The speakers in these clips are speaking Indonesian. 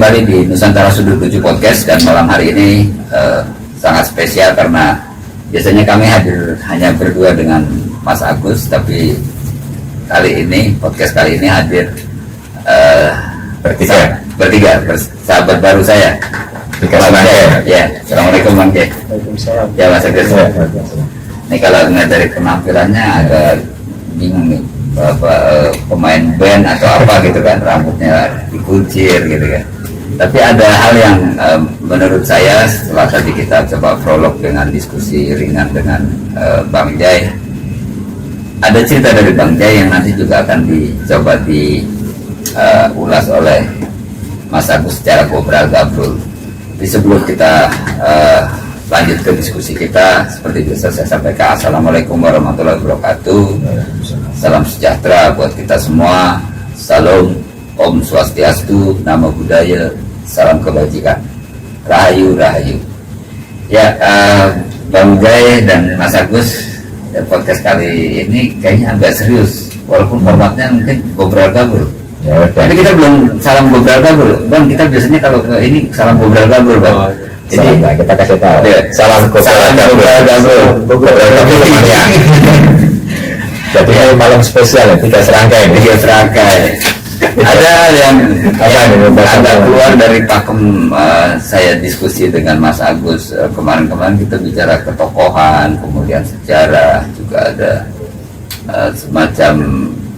Kembali di Nusantara Sudut Lucu Podcast, dan malam hari ini sangat spesial karena biasanya kami hadir hanya berdua dengan Mas Agus, tapi podcast kali ini hadir bertiga sahabat baru saya. Ya, assalamualaikum Bang Ge. Waalaikumsalam. Ya Mas Agus. Ini kalau ngeliat dari penampilannya agak bingung nih, pemain band atau apa gitu kan, rambutnya dikuncir gitu kan. Tapi ada hal yang menurut saya setelah tadi kita coba prolog dengan diskusi ringan dengan Bang Jai, ada cerita dari Bang Jai yang nanti juga akan dicoba diulas oleh Mas Agus secara ngobrol gabrul. Tapi sebelum kita lanjut ke diskusi kita, seperti biasa saya sampaikan assalamualaikum warahmatullahi wabarakatuh. Salam sejahtera buat kita semua. Salam, Om Swastiastu, Namo Buddhaya, salam kebajikan, Rahayu Rahayu. Ya, Bang Jai dan Mas Agus, podcast kali ini kayaknya agak serius, walaupun formatnya mungkin ngobrol gabrul. Ya, tapi kita belum salam ngobrol gabrul, Bang. Kita biasanya kalau ke ini salam ngobrol gabrul, Bang. Jadi kita kasih tahu. Ya, Salam ngobrol gabrul. Jadi malam spesial ya, 3 serangkai. Ada yang agak keluar dari pakem saya diskusi dengan Mas Agus kemarin kita bicara ketokohan, kemudian sejarah, juga ada semacam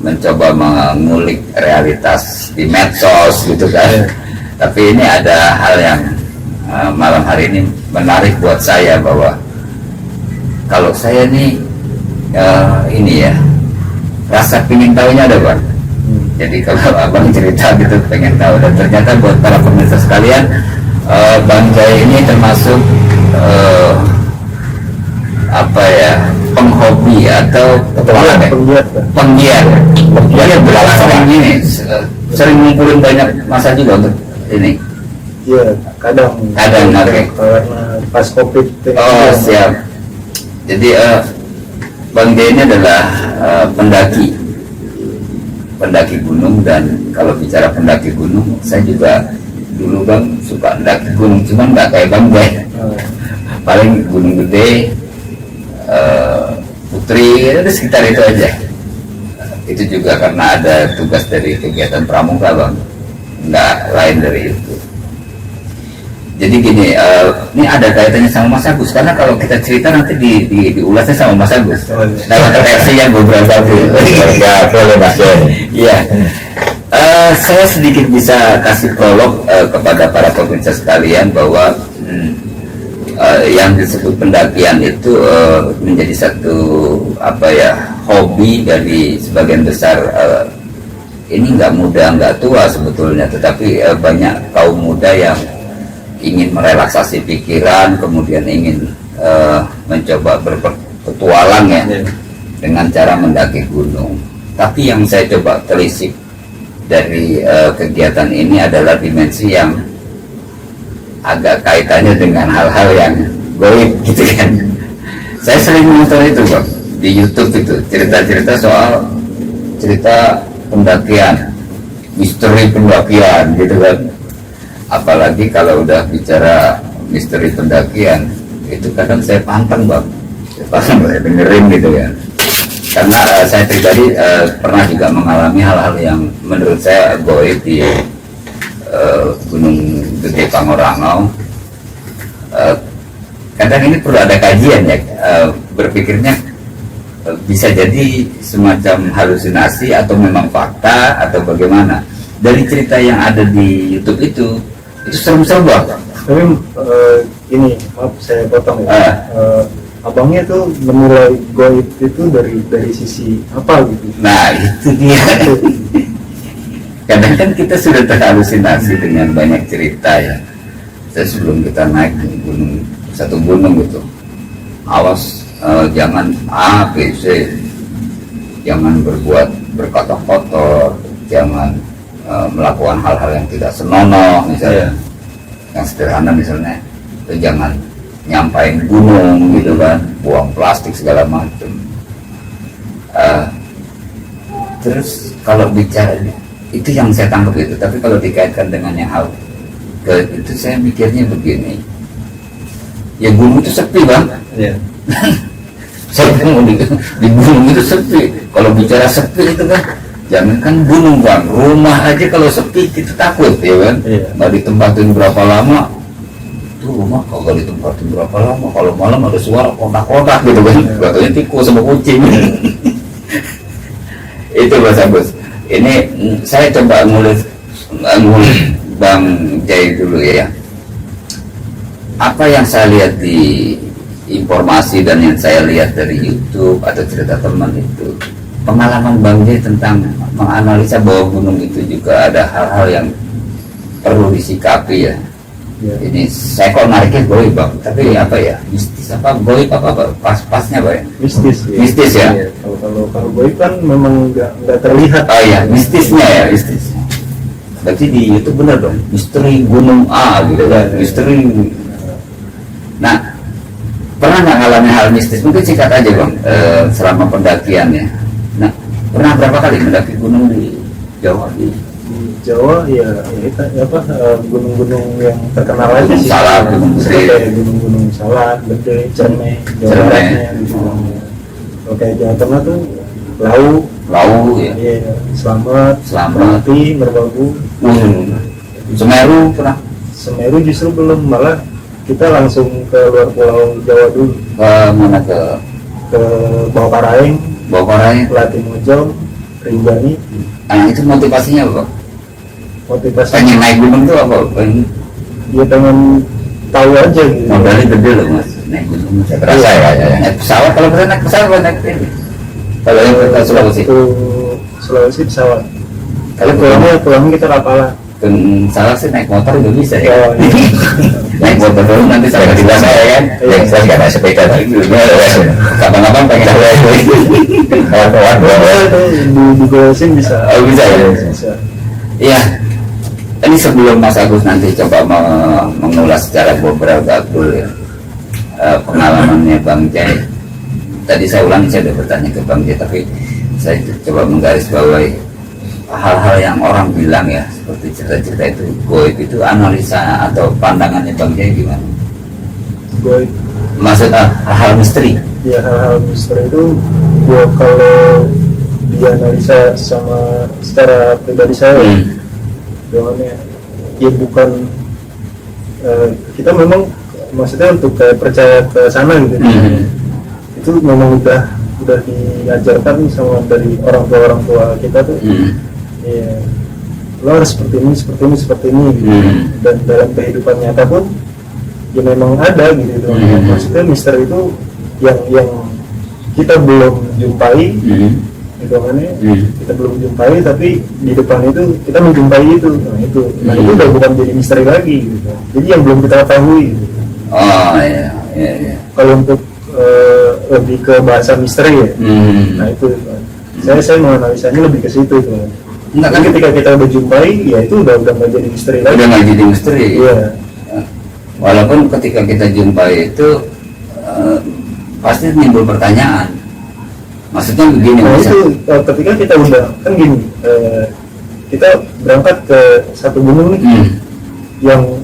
mencoba mengulik realitas di medsos gitu kan. Tapi ini ada hal yang malam hari ini menarik buat saya, bahwa kalau saya nih ini ya, rasa pingin tahunya ada Bang. Jadi kalau Abang cerita gitu pengen tahu, dan ternyata buat para pemirsa sekalian, Bang Jai ini termasuk penghobi atau penggiat sering ngumpulin banyak masa juga untuk ini. Iya, kadang oke. Karena pas COVID. Oh siap. Jadi Bang Jai ini adalah pendaki gunung, dan kalau bicara pendaki gunung, saya juga dulu Bang suka mendaki gunung, cuman nggak kayak Bang Jai. Paling Gunung Gede, Putri, itu sekitar itu aja. Itu juga karena ada tugas dari kegiatan pramuka Bang, nggak lain dari itu. Jadi gini, ini ada kaitannya sama Mas Agus, karena kalau kita cerita nanti diulasnya sama Mas Agus. Dalam versinya beberapa boleh Mas. Iya. Saya sedikit bisa kasih prolog kepada para pemirsa sekalian bahwa yang disebut pendakian itu menjadi satu hobi dari sebagian besar. Ini nggak muda nggak tua sebetulnya, tetapi banyak kaum muda yang ingin merelaksasi pikiran, kemudian ingin mencoba berpetualang ya, dengan cara mendaki gunung. Tapi yang saya coba telisik dari kegiatan ini adalah dimensi yang agak kaitannya dengan hal-hal yang goib gitu kan. Saya sering menonton itu Bang di YouTube, itu cerita-cerita soal cerita pendakian, misteri pendakian gitu kan. Apalagi kalau udah bicara misteri pendakian, itu kadang saya pantang Bang, saya dengerin gitu ya. Karena saya pribadi pernah juga mengalami hal-hal yang menurut saya goib di Gunung Gede Pangrango. Kadang ini perlu ada kajian ya, berpikirnya bisa jadi semacam halusinasi atau memang fakta atau bagaimana. Dari cerita yang ada di YouTube itu serem-serem Bang. Tapi ini maaf saya potong ya. Abangnya tuh menilai goib itu dari sisi apa gitu? Nah itu dia. Kadang kan kita sudah terhalusinasi dengan banyak cerita ya. Saya sebelum kita naik satu gunung gitu, awas jangan A, B, C, jangan berkata kotor, jangan melakukan hal-hal yang tidak senonoh misalnya. Yang sederhana misalnya, jangan nyampain gunung gitu kan, buang plastik segala macam. Terus kalau bicara itu yang saya tangkap itu, tapi kalau dikaitkan dengan yang hal itu saya mikirnya begini, ya gunung itu sepi bang. Iya. Saya mau di gunung itu sepi. Kalau bicara sepi itu kan, jangankan gunung bang, rumah aja kalau sepi kita takut ya kan. Iya. Nggak ditempatin berapa lama, itu rumah kalau ditempatin berapa lama, kalau malam ada suara kotak-kotak gitu kan, katanya tikus sama kucing. Itu Mas Agus. Ini saya coba ngulik Bang Jai dulu ya. Apa yang saya lihat di informasi dan yang saya lihat dari YouTube atau cerita teman itu, pengalaman Bang Jai tentang menganalisa bahwa gunung itu juga ada hal-hal yang perlu disikapi ya. Ya. Ini saya kok nariknya goib bang, tapi apa ya, mistis apa goib apa pas-pasnya pak ya? Mistis ya. Mistis ya. Iya. Kalau goib kan memang nggak terlihat. Oh iya, mistisnya ya, mistis. Berarti di YouTube benar dong, misteri gunung A gitu kan, misteri. Nah, pernah nggak ngalamin hal mistis? Mungkin singkat aja bang, selama pendakian ya. Nah, pernah berapa kali mendaki gunung di Jawa di Jawa ya itu apa gunung-gunung yang terkenal aja sih. Salak, Gunung Gede. Kayak gunung-gunung Salak, Gede, Cermai, Jawa Baratnya gitu. Kalau kayak Jawa Tengah tuh Lau ya, iya, Selamat, Selamat. Merapi, Merbabu. Semeru pernah Semeru justru belum, malah kita langsung ke luar pulau Jawa dulu, ke mana ke Bawakaraeng, Bogornya. Latimojong, Rinjani. Nah itu motivasinya apa? Motivasi Pengen naik gunung tuh apa? Pengen dia pengen tahu aja gitu. modalnya gede loh mas, naik gunung saya berasa ya. Naik pesawat, kalau bisa naik pesawat naik ini. Kalau yang ke Sulawesi, Ke Sulawesi pesawat. kalau Pulangnya kita Rapala. ke salah sih naik motor juga bisa ya. Oh, iya. Naik motor dulu nanti saya di sana ya kan. Iya. Yang saya nggak ada sepeda lagi dulu. Kapan-kapan pengen ada itu. Kawan-kawan. Di Golesin bisa. Oh, bisa ya? Bisa. Iya. Ini sebelum Mas Agus nanti coba mengulas secara beberapa dulu ya, pengalamannya Bang Jai. Tadi saya ulangi, saya sudah bertanya ke Bang Jai, tapi saya coba menggarisbawahi hal-hal yang orang bilang ya, seperti cerita-cerita itu goib itu, analisa atau pandangannya Bang Jai gimana? Goib. Maksudnya hal-hal misteri? Ya, hal-hal misteri itu ya kalau dianalisa sama secara pribadi saya, gimana ya bukan kita memang maksudnya untuk kayak percaya ke sana gitu. Itu memang udah diajarkan sama dari orang tua kita tuh. Ya, lo harus seperti ini gitu. Dan dalam kehidupan nyata pun ya memang ada gitu. Maksudnya misteri itu yang kita belum jumpai, gitu kan ya. Kita belum jumpai, tapi di depan itu kita menjumpai itu. Itu udah bukan jadi misteri lagi gitu. Jadi yang belum kita ketahui gitu. Oh iya. Kalau untuk lebih ke bahasa misteri ya. Nah itu saya menganalisanya lebih ke situ tuh. Enggak Tapi kan ketika kita udah jumpai, ya itu udah nggak jadi misteri lagi. udah nggak jadi misteri. Iya. Walaupun ketika kita jumpai itu pasti timbul pertanyaan. Maksudnya begini Nah Mas. itu ketika kita udah kan gini, kita berangkat ke satu gunung nih,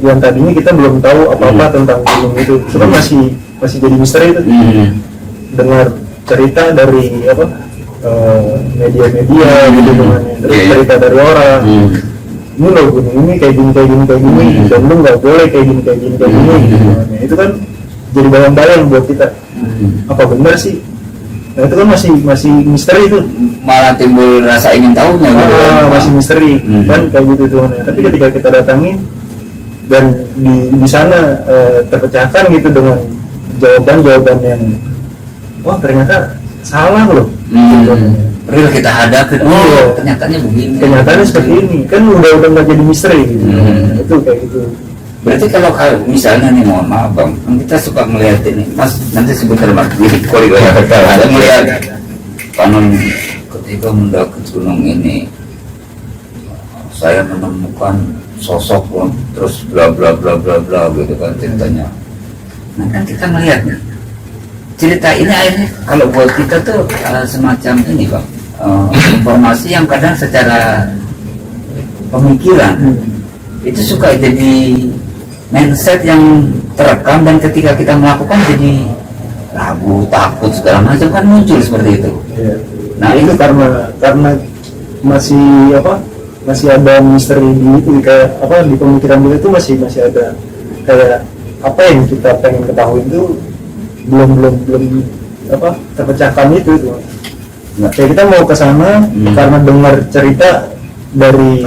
yang tadinya kita belum tahu apa-apa tentang gunung itu, cuma masih jadi misteri itu. Dengar cerita dari apa media-media gitu kan, terus cerita dari orang. Ini loh gunung ini kayak gini dan lu nggak boleh kayak gini gitu kan. Itu kan jadi bayang-bayang buat kita, apa benar sih? Nah itu kan masih misteri itu, Malah timbul rasa ingin tahunya gitu. masih misteri kan kayak gitu tuh. Tapi ketika kita datangin dan di sana terpecahkan gitu dengan jawaban yang wah ternyata salah loh. Gitu. Real kita hadapin. Iya. Kenyataannya begini. Kenyataannya seperti ini kan udah nggak jadi misteri gitu. Itu kayak gitu. Berarti kalau misalnya nih, mohon maaf bang, kan kita suka melihat ini, mas nanti sebentar mas, ada melihat kanan ketika mendaki gunung ini, saya menemukan sosok terus bla bla bla bla bla gitu kan ceritanya. Nah kan kita melihatnya, cerita ini akhirnya kalau buat kita tuh semacam ini bang, informasi yang kadang secara pemikiran itu suka jadi mindset yang terekam, dan ketika kita melakukan jadi ragu, takut segala macam kan muncul seperti itu. Iya. Nah itu karena masih ada misteri di itu, kayak di pemikiran kita itu masih ada kayak apa yang kita pengen ketahui itu belum terpecahkan itu. Kayak kita mau ke sana karena dengar cerita dari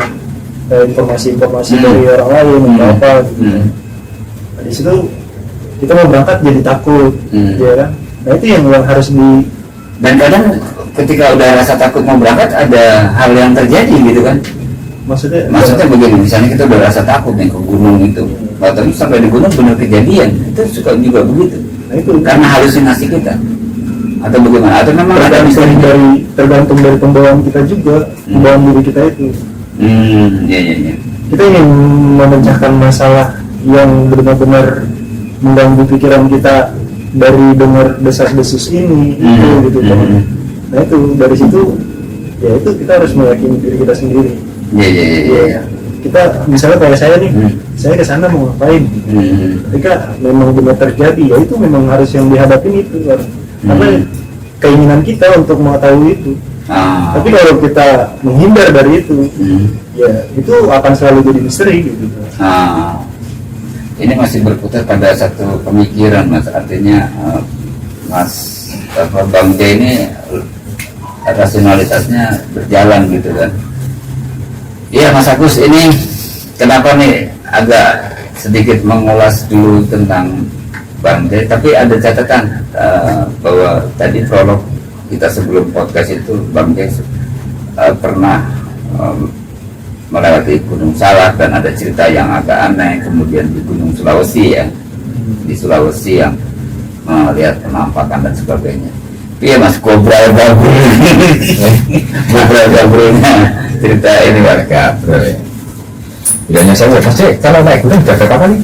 informasi-informasi dari orang lain atau apa gitu. Nah, di situ kita mau berangkat jadi takut, ya kan? Nah itu yang harus dan kadang ketika udah rasa takut mau berangkat ada hal yang terjadi gitu kan. Maksudnya begini, misalnya kita udah rasa takut nih ke gunung itu, waktu itu sampai di gunung benar kejadian, itu suka juga begitu. Nah itu karena halusinasi kita atau bagaimana, atau memang ada misteri tergantung dari pembawaan kita juga, pembawaan diri kita itu. Iya. Kita ingin memecahkan masalah yang benar-benar mengganggu pikiran kita dari dengar desas-desus ini itu gitu kan. Nah itu dari situ ya itu kita harus meyakini diri kita sendiri. Iya. Kita misalnya kayak saya nih, saya ke sana mau ngapain? Ketika memang benar terjadi, ya itu memang harus yang dihadapin itu, karena keinginan kita untuk mengetahui itu. Tapi kalau kita menghindar dari itu, ya itu akan selalu jadi misteri gitu. Ini masih berputar pada satu pemikiran, Mas. Artinya Bang J ini rasionalitasnya berjalan gitu kan. Iya Mas Agus, ini kenapa nih agak sedikit mengulas dulu tentang Bang J, tapi ada catatan bahwa tadi prolog kita sebelum podcast itu Bang J pernah melewati Gunung Salak dan ada cerita yang agak aneh, kemudian di Gunung Sulawesi ya, di Sulawesi yang melihat penampakan dan sebagainya. Iya Mas, Gobra Gabrulnya cerita ini warga bro ya. Bilangnya saya pasti kalau naik gunung udah berapa nih?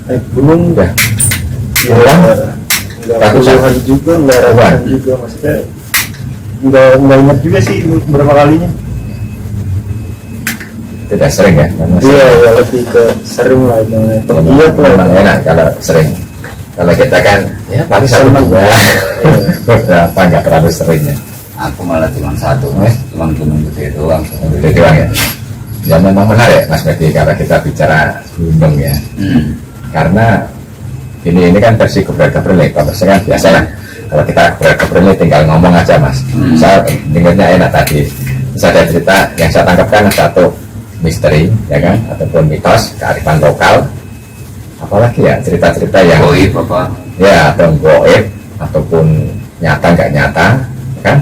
Naik gunung udah ya, nggak puluhan juga, nggak ratusan juga, maksudnya nggak ingat juga sih berapa kalinya. Tidak sering ya? Iya, ya, lebih ke sering lah. Iya, memang enak kalau sering. Kalau kita kan ya paling satu dua, berapa nggak terlalu seringnya. Aku malah cuma satu, cuma gunung gede doang. Gede doang ya. Ya memang menarik Mas Medi kalau kita bicara gunung ya. Karena ini kan versi Gabriel, kalau saya kan biasa lah. Kalau kita Gabriel tinggal ngomong aja Mas. Saya dengarnya enak tadi. Bisa ada cerita yang saya tangkapkan satu misteri, ya kan, ataupun mitos kearifan lokal. Apalagi ya cerita-cerita yang goib apa? Ya, atau goib ataupun nyata nggak nyata, kan?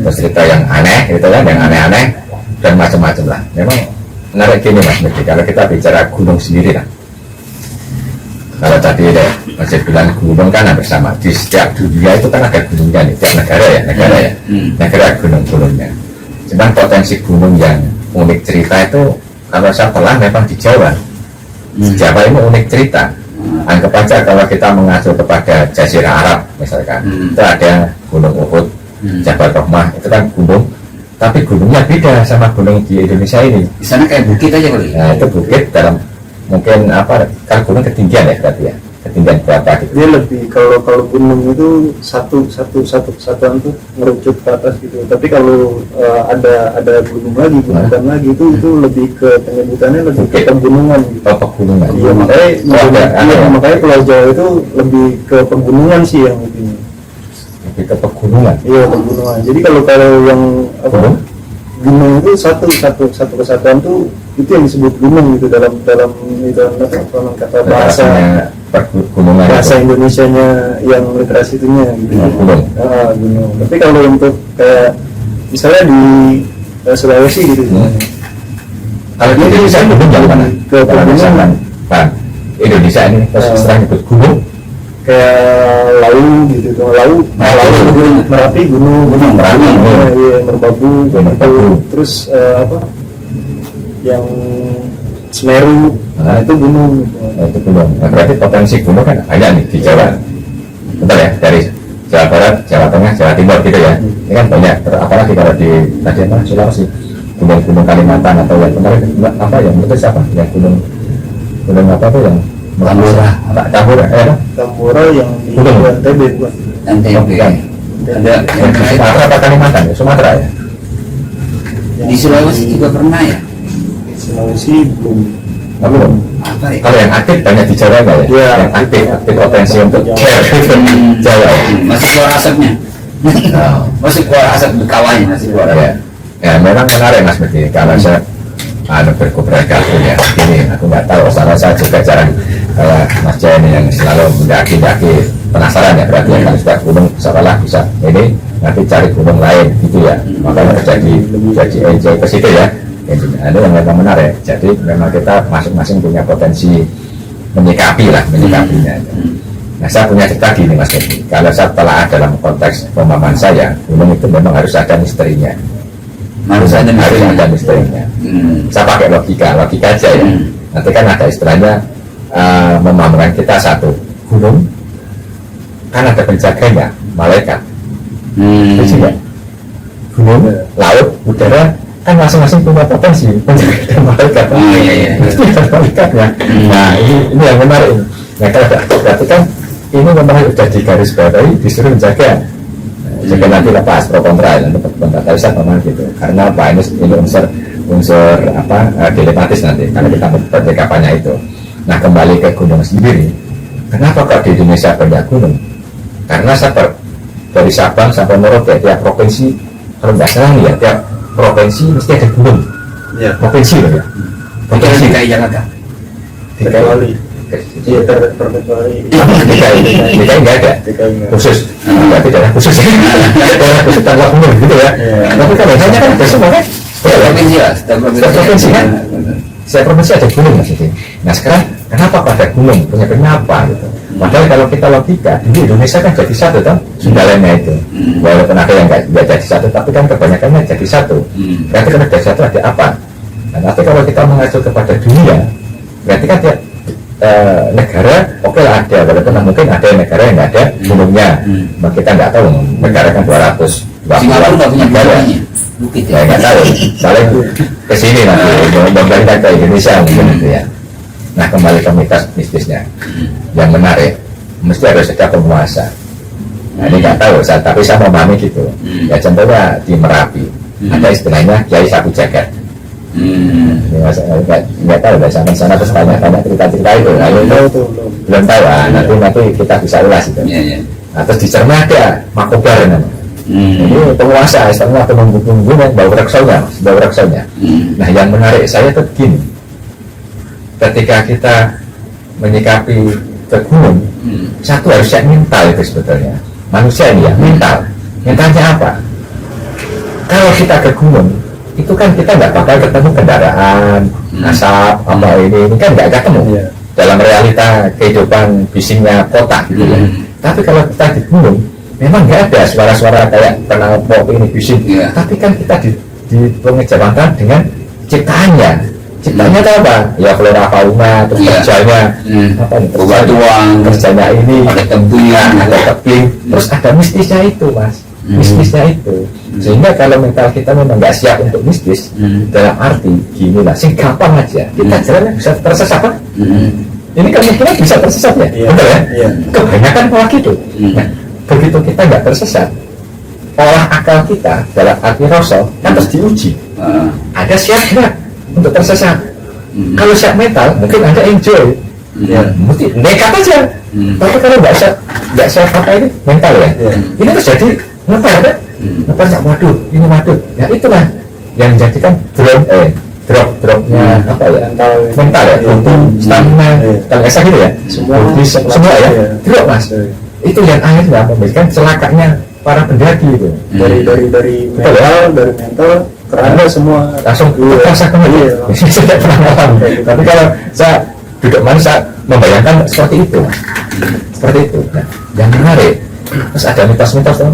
Terus cerita yang aneh, gitu kan, yang aneh-aneh dan macam-macam lah. Memang menarik gini Mas Medi, kalau kita bicara gunung sendiri lah. Kalau tadi deh Mas bilang gunung kan hampir sama di setiap dunia itu kan ada gunungnya nih, tiap negara ya, negara gunung-gunungnya. Cuman potensi gunung yang unik cerita itu kalau saya telah memang di Jawa. Jawa ini unik cerita. Anggap aja kalau kita mengacu kepada Jazirah Arab misalkan, itu ada Gunung Uhud, Jabal Rahmah, itu kan gunung, tapi gunungnya beda sama gunung di Indonesia ini. Di sana kayak bukit aja kali. Nah itu bukit dalam mungkin apa? Kan gunung ketinggian ya berarti ya. Ketinggian berapa gitu? Dia lebih kalau gunung itu satuan tuh merucut ke atas gitu. Tapi kalau ada gunung lagi, gunungan lagi itu lebih ke penyebutannya lebih ke pegunungan gitu. Oh, pegunungan. Iya makanya Pulau Jawa itu lebih ke pegunungan sih yang itu. Lebih ke pegunungan. Iya pegunungan. Jadi kalau yang apa? Gunung itu satu kesatuan tuh itu yang disebut gunung gitu dalam itu apa kata bahasa Indonesianya yang literasi itunya gitu. Gunung. Tapi kalau untuk kayak misalnya di Sulawesi gitu. Kalau di Indonesia gunung yang mana? Ke pegunungan. Indonesia ini setelah nyebut gunung kayak Lau gitu, Lau Merapi gunung Merapi, Merbabu, terus apa yang Semeru, nah itu gunung. Itu gunung. Nah, berarti potensi gunung kan banyak nih di Jawa. Betul ya, dari Jawa Barat, Jawa Tengah, Jawa Timur gitu ya. Ini kan banyak. Apalagi kalau di tadi apa Sulawesi, gunung Kalimantan atau yang kemarin apa yang itu siapa yang gunung apa tuh yang Tambora. Tambora Tambora yang di Gunung. NTB bukan? NTB Bukan. ada yang lain. Sumatera apa Kalimantan ya Sumatera ya Di Sulawesi juga pernah ya. Sulawesi belum. belum. Apa ya? Kalau yang aktif banyak di Jawa nggak ya? Iya. Yang aktif potensi untuk Jawa. Jawa. Masih keluar asapnya. Nah, Masih keluar asap bekawanya masih keluar. ya. Ya memang menarik Mas Budi. Kalau saya berkomunikasi ya, ini aku nggak tahu. Soalnya saya juga jarang kalau Mas Jaya ini yang selalu mendaki penasaran ya berarti kalau sudah gunung seolah bisa ini nanti cari gunung lain gitu ya. Makanya jadi enjoy ke situ ya. Ada yang memang menarik. Jadi memang kita masing-masing punya potensi menyikapinya. Nah saya punya cerita gini Mas Budi. Kalau saya telah dalam konteks pemahaman saya, gunung itu memang harus ada misterinya. Harus ada misterinya. Saya pakai logika aja ya. Nanti kan ada istilahnya memahamkan kita satu gunung kan ada penjaganya malaikat. Itu ya. Gunung, laut, udara kan masing-masing punya potensi penjaga dan malaikat. Iya. Itu ada malaikatnya. Nah ini yang menarik. Nah kalau berarti kan ini memang sudah digarisbawahi disuruh menjaga. Jika nanti lepas pro kontra nanti kontra saya memang gitu karena apa ini unsur apa dilematis nanti karena kita percakapannya itu. Nah kembali ke gunung sendiri, kenapa kok di Indonesia banyak gunung? Karena dari Sabang sampai Merauke tiap provinsi kalau nggak salah nih ya tiap provinsi mesti ada gunung. Ya. Provinsi loh ya. Provinsi DKI Jakarta. Kecuali. Iya terkecuali. DKI nggak ada. Khusus. Berarti daerah khusus. Daerah khusus tanpa gunung gitu ya. Tapi kan biasanya kan ada semua kan. Provinsi lah. Setiap provinsi kan. Setiap provinsi ada gunung maksudnya. Nah sekarang kenapa pada gunung? Penyebabnya apa gitu? Padahal kalau kita logika di Indonesia kan jadi satu kan sundalanya itu. Walaupun ada yang nggak jadi satu, tapi kan kebanyakannya jadi satu. Berarti kalau jadi satu ada apa? Nah, nanti kalau kita mengacu kepada dunia, berarti kan tiap negara oke lah ada, walaupun mungkin ada negara yang nggak ada gunungnya. Kita nggak tahu negara kan 200. Singapura nggak punya gunungnya. Bukit Ya nggak tahu. Soalnya kesini nanti membandingkan ke Indonesia mungkin itu ya. Nah kembali ke mitos mistisnya yang menarik mesti harus ada penguasa. Nah ini nggak tahu tapi saya memahami gitu. Ya contohnya di Merapi ada istilahnya Kiai Sapu Jagat. Nggak tahu dari sana terus tanya cerita itu. Belum tahu. Nanti kita bisa ulas itu. Nah, terus di Cerna ada Makobar namanya. Ini penguasa istilahnya atau menunggu bau reksonya. Nah yang menarik saya tuh gini. Ketika kita menyikapi ke gunung, satu harus siap mental itu sebetulnya. Manusia ini ya mentalnya apa? Kalau kita ke gunung, itu kan kita nggak bakal ketemu kendaraan, asap, apa ini kan nggak ketemu dalam realita kehidupan bisingnya kota gitu ya. Tapi kalau kita di gunung, memang nggak ada suara-suara kayak knalpot ini bising. Tapi kan kita di pengejauhan dengan ciptaannya. Ciptanya itu apa? Ya flora fauna, terus kerjanya apa nih? Kerjanya ini ada tebing, terus ada mistisnya itu Mas. Mistisnya itu. Sehingga kalau mental kita memang nggak siap untuk mistis, dalam arti gini lah, sing gampang aja. Kita jalannya bisa tersesat kan? Ini kan mungkin bisa tersesat ya, betul ya? Kebanyakan pola gitu. Nah, begitu kita nggak tersesat, olah akal kita dalam arti rasa kan harus diuji. Ada siap nggak untuk tersesat? Kalau siap mental mungkin Anda enjoy, mesti nekat aja. Tapi kalau nggak siap apa ini mental ya, ini terjadi ngepar kan? Ngepar ya waduh, ini waduh. Ya itulah yang menjadikan dropnya apa ya? Mental ya, stamina, terasa gitu ya. Semua ya, drop Mas. Itu yang akhirnya memberikan celakanya para pendaki itu. Dari mental kerana semua langsung terasa kembali. Saya tidak pernah ngalamin. Tapi kalau saya duduk mana saya membayangkan seperti itu. Nah, yang menarik terus ada mitos-mitos tuh.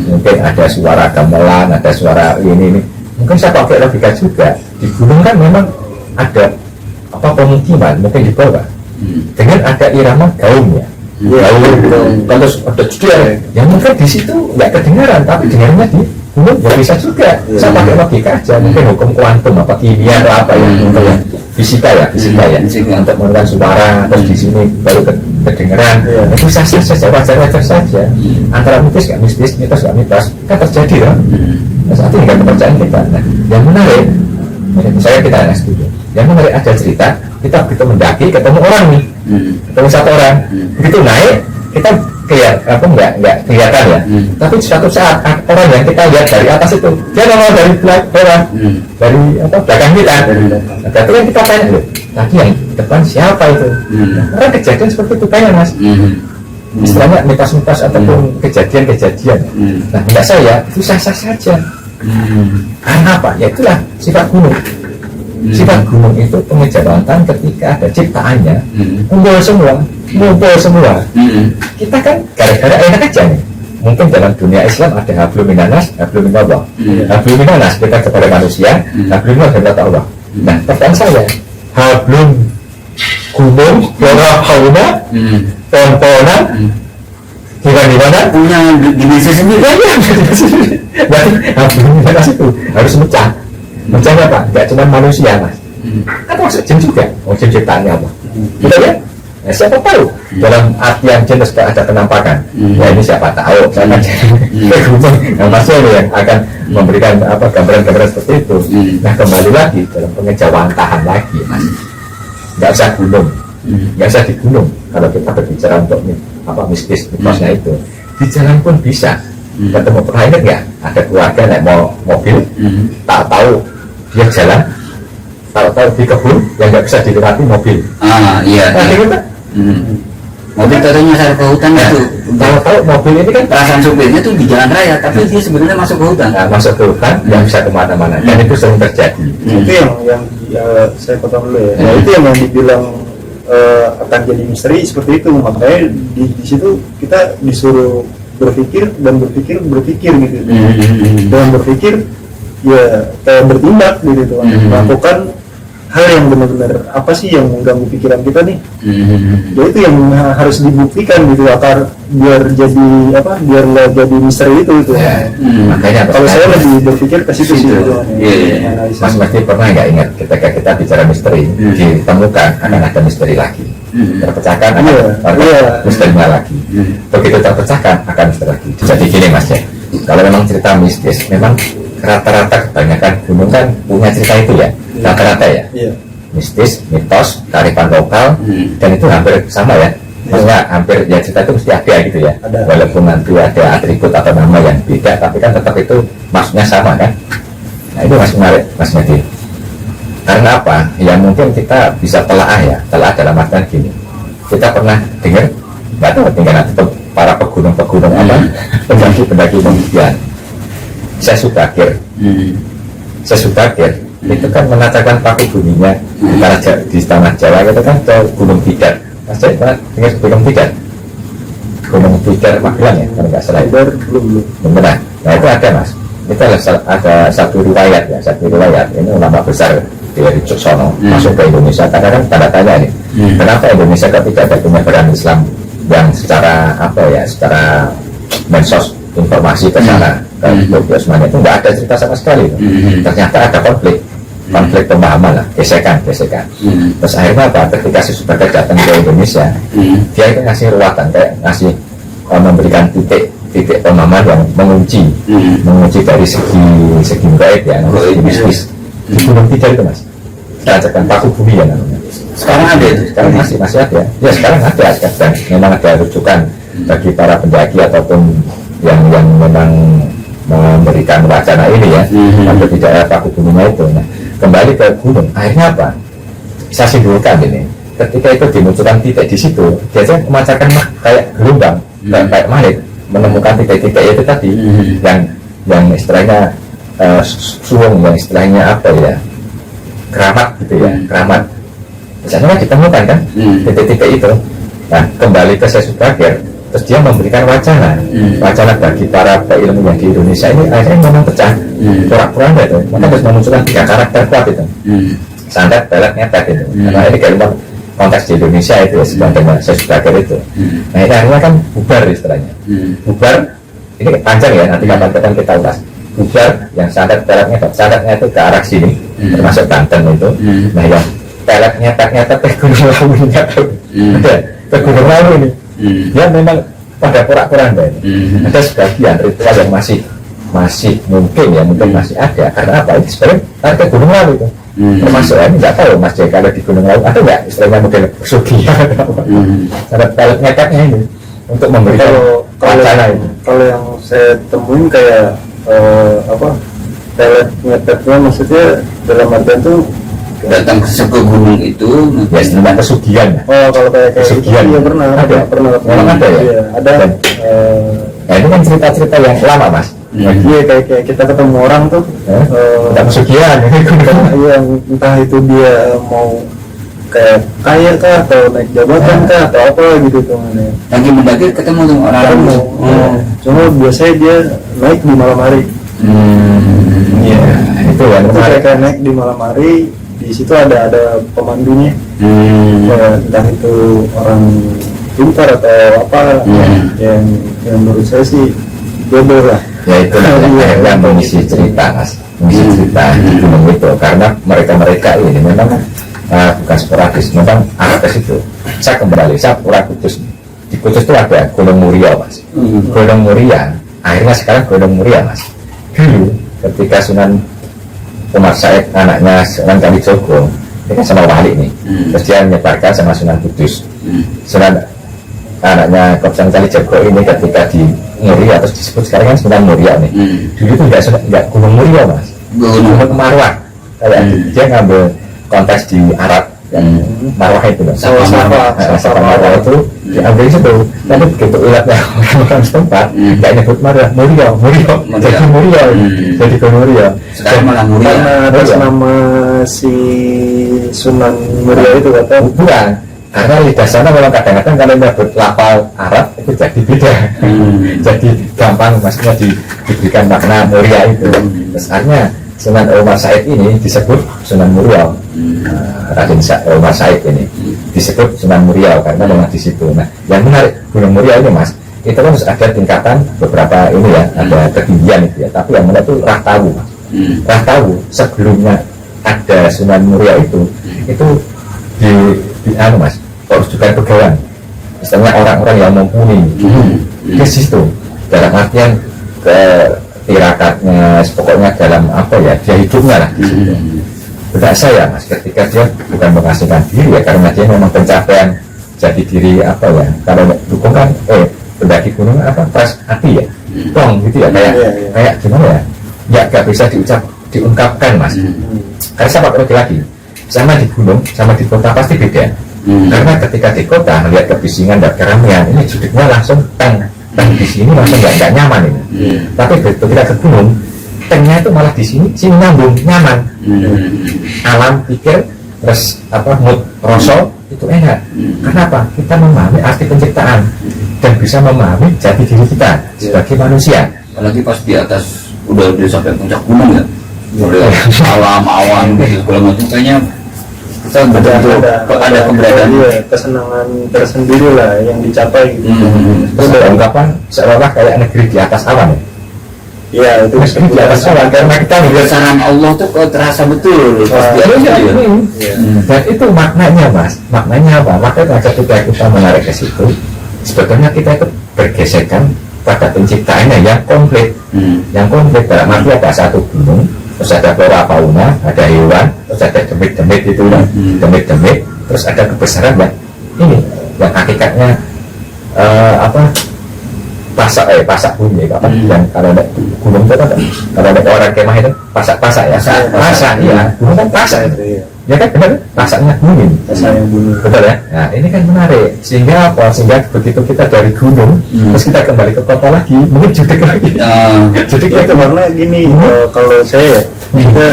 Mungkin ada suara gamelan, ada suara ini. Mungkin saya pakai logika juga. Di gunung kan memang ada apa pemukiman mungkin di bawah. Dengan ada irama gaungnya. Terus ada juga yang mungkin di situ nggak kedengaran tapi dengarnya di gunung ya bisa juga. Saya pakai logika aja, mungkin hukum kuantum apa kimia atau apa ya, mungkin ya fisika ya untuk menentukan suara, terus di sini baru kedengeran. Itu sah-sah saja, wajar-wajar saja. Antara mistis nggak mistis, mitos nggak mitos, kan terjadi ya. Saat ini nggak kepercayaan kita. Nah, yang menarik, misalnya kita nggak setuju. Yang menarik ada cerita, kita begitu mendaki ketemu orang nih, ketemu satu orang, begitu naik kita kayak apa nggak kelihatan ya. Tapi suatu saat orang yang kita lihat dari atas itu dia nongol dari bawah, dari apa belakang kita. Nah, tapi yang kita tanya loh, tadi yang depan siapa itu? Karena kejadian seperti itu banyak mas. Istilahnya mitos-mitos ataupun kejadian-kejadian. Nah enggak saya itu sah-sah saja. Karena apa? Ya itulah sifat gunung. Sifat gunung itu pengejawatan ketika ada ciptaannya ngumpul semua. Kita kan gara-gara enak aja nih. Mungkin dalam dunia Islam ada hablum minanas, hablum minallah. Hablum minanas kita kepada manusia, hablum minallah kepada Allah. Nah pertanyaan saya, hablum gunung, yara hauna, pomponan, di mana punya dimensi sendiri. Berarti hablum minanas itu harus Mencahnya apa? Tidak cuma manusia mas. Kan maksud jin juga. Jin ciptaannya apa? Gitu ya? Nah, siapa tahu dalam artian jin ada penampakan. Ya ini siapa tahu. Saya kan yang pasti yang akan memberikan apa gambaran-gambaran seperti itu. Nah kembali lagi dalam pengejawantahan lagi mas. Nggak usah gunung, nggak usah di gunung. Kalau kita berbicara untuk apa mistis mitosnya itu, di jalan pun bisa. Ketemu pernah ingat nggak? Ada keluarga naik mobil, tak tahu dia jalan, tahu di kebun yang nggak bisa dilewati mobil. Iya. Mobil ternyata masuk ke hutan itu. Tahu mobil ini kan perasaan supirnya tuh di jalan raya, tapi dia sebenarnya masuk ke hutan. Masuk ke hutan yang bisa kemana-mana, dan itu sering terjadi. Itu yang saya potong dulu ya. Nah, itu yang dibilang akan jadi misteri seperti itu. Makanya di situ kita disuruh berpikir gitu. Dan berpikir ya kayak bertindak gitu melakukan hal yang benar-benar apa sih yang mengganggu pikiran kita nih. Ya itu yang harus dibuktikan gitu agar biar nggak jadi misteri itu ya. Makanya kalau saya lebih berpikir ke situ sih. Mas pasti pernah nggak ingat ketika kita bicara misteri ditemukan akan ada misteri lagi, terpecahkan akan misterinya lagi, begitu terpecahkan akan misteri lagi. Jadi gini mas ya, kalau memang cerita mistis memang rata-rata kebanyakan gunung kan punya cerita itu ya, rata-rata ya, mistis, mitos, kearifan lokal, dan itu hampir sama ya. Maksudnya hampir ya cerita itu mesti ada gitu ya, walaupun nanti ada atribut atau nama yang beda, tapi kan tetap itu maksudnya sama kan. Nah itu masih menarik mas Medi. Karena apa? Ya mungkin kita bisa telah dalam artian gini. Kita pernah dengar, nggak tahu tinggal nanti para pegunung-pegunung apa, pendaki-pendaki pembukaan. Saya Sudakir itu kan menatakan pakai buminya di tanah Jawa itu kan ke Gunung Tidar. Mas saya pernah dengar Gunung Tidar, Gunung Tidar Magelang ya kalau nggak salah. Belum pernah. Nah itu ada mas, itu ada satu riwayat ini ulama besar dari Cuksono masuk ke Indonesia. Karena kan tanda tanya nih, kenapa Indonesia ketika ada penyebaran Islam yang secara secara mensos informasi ke sana ke Osman itu nggak ada cerita sama sekali. Ternyata ada konflik pemahaman lah, gesekan. Terus akhirnya apa? Ketika si Subakir datang ke Indonesia, dia itu ngasih ruatan kayak ngasih memberikan titik pemahaman yang mengunci dari segi gaib ya, segi mistis. Di Gunung Tidar itu mas, saya ajarkan paku bumi ya namanya. Sekarang ada itu, sekarang masih ada ya. Sekarang ada dan memang ada rujukan bagi para pendaki ataupun yang memang memberikan wacana ini ya, atau tidak ada paku gunungnya itu. Nah, kembali ke gunung, akhirnya apa? Saya simpulkan ini, ketika itu dimunculkan titik di situ, biasanya memancarkan kayak gelombang, kayak magnet, menemukan titik-titik itu tadi, yang istilahnya suwung, yang istilahnya apa ya, keramat gitu ya, keramat. Biasanya ditemukan kan titik-titik itu. Nah, kembali ke saya Sudakir, terus dia memberikan wacana bagi para ilmuwan di Indonesia ini akhirnya memang pecah pura-pura itu, maka harus memunculkan 3 karakter kuat itu, santet, pelet, ngepet itu. Karena ini keilmuan konteks di Indonesia itu ya, sebagaimana saya Sudakir itu. Nah ini akhirnya kan bubar istilahnya, bubar ini panjang ya, nanti kapan-kapan kita ulas. bubar yang sandatnya itu ke arah sini, termasuk Banten itu. Nah yang peletnya ke Gunung Lawu nggak tahu, ada ke Gunung Lawu ini. Dia memang pada porak-poranda ini. Ada sebagian ritual yang masih mungkin masih ada. Karena apa? Itu sebenarnya ke Gunung Lawu itu. Termasuk ini nggak tahu Mas Jaya kalau di Gunung Lawu ada nggak istilahnya model pesugihan ada pelet ngekaknya ini untuk memberikan wacana itu. Kalau yang saya temuin kayak pelet ngepetnya maksudnya dalam artian tuh datang ke gunung itu ya istilahnya pesugihan. Kalau kayak pesugihan itu, ya pernah memang ada ya. Iya, ada. Nah ini kan cerita-cerita yang lama Mas. Iya kayak kita ketemu orang tuh ada pesugihan iya, entah itu dia mau kayak kaya kah atau naik jabatan kah atau apa gitu tuh lagi mendaki ketemu tuh orang. Cuma biasanya dia naik di malam hari. Iya itu ya kayak naik di malam hari, di situ ada pemandunya. Entah itu orang pintar atau apa, yang menurut saya sih bodoh lah. Ya itu akhirnya mengisi cerita Mas, mengisi cerita di gunung itu, karena mereka ini memang bukan sporadis, memang arah ke situ. Saya pulang Kudus. Di Kudus itu ada Gunung Muria Mas. Gunung Muria, akhirnya sekarang Gunung Muria Mas. Dulu ketika Sunan Umar Said anaknya Sunan Kalijogo, ini kan sama wali nih, terus dia menyebarkan sama Sunan Kudus. Sunan anaknya Sunan Kalijogo ini ketika di Muria, terus disebut sekarang kan Sunan Muria nih. Dulu itu enggak Gunung Muria Mas, Gunung Marwah. Kayak dia ngambil konteks di Arab yang Marwah itu loh. Sama Marwah itu diambil situ. Tapi begitu ulatnya orang setempat nggak nyebut Marwah, Muria. Jadi Muria, jadi Gunung Muria. Sekarang malah Muria. Atas nama si Sunan Muria itu kata bukan. Karena lidah sana memang kadang-kadang kalau nyebut lafal Arab itu jadi beda. Jadi gampang maksudnya diberikan makna Muria itu. Terus akhirnya Sunan Umar Said ini disebut Sunan Muria. Raden Umar Said ini disebut Sunan Muria karena memang di situ. Nah, yang menarik Gunung Muria ini Mas, itu kan harus ada tingkatan beberapa ini ya, ada ketinggian itu ya. Tapi yang menarik itu Rahtawu Mas. Rahtawu sebelumnya ada Sunan Muria itu di Mas, harus juga pegawan. Misalnya orang-orang yang mumpuni ke situ dalam artian ke tirakatnya, pokoknya dalam apa ya, dia hidupnya lah. Benar saya Mas, ketika dia bukan mengasingkan diri ya, karena dia memang pencapaian jadi diri apa ya, kalau dukung kan pendaki gunung apa, keras hati ya, dong gitu ya, kayak gimana ya, gak bisa diungkapkan Mas. Karena saya pakai lagi, sama di gunung, sama di kota pasti beda. Karena ketika di kota melihat kebisingan dan keramaian, ini judiknya langsung di sini langsung nggak nyaman ini. Tapi begitu kita ke gunung, tengnya itu malah di sini nyambung, nyaman. Alam pikir terus mood rasa itu enak. Kenapa? Kita memahami arti penciptaan dan bisa memahami jati diri kita sebagai manusia. Apalagi pas di atas udah sampai puncak gunung ya, udah alam awan gitu segala macam, kayaknya kita ada keberadaan kesenangan tersendiri lah yang dicapai gitu. Terus ada ungkapan seolah kayak negeri di atas awan. Iya, itu negeri di atas awan karena kita melihat saran Allah tuh kok terasa betul pas di atas dan itu maknanya Mas. Maknanya apa? Makanya ketika kita menarik ke situ, sebetulnya kita itu bergesekan pada penciptaannya yang komplit. Yang komplit dalam arti ada satu gunung, terus ada flora fauna, ada hewan, terus ada demit-demit itu kan, demit-demit, terus ada kebesaran ya. Ini yang hakikatnya pasak bumi apa yang kalau ada gunung itu kan, kalau ada orang kemah itu pasak ya, pasak iya, gunung kan pasak itu. Ya kan benar, pasaknya bumi, betul ya. Nah ini kan menarik, sehingga begitu kita dari gunung, terus kita kembali ke kota lagi, mungkin judik lagi. Judik itu karena gini, kalau saya kita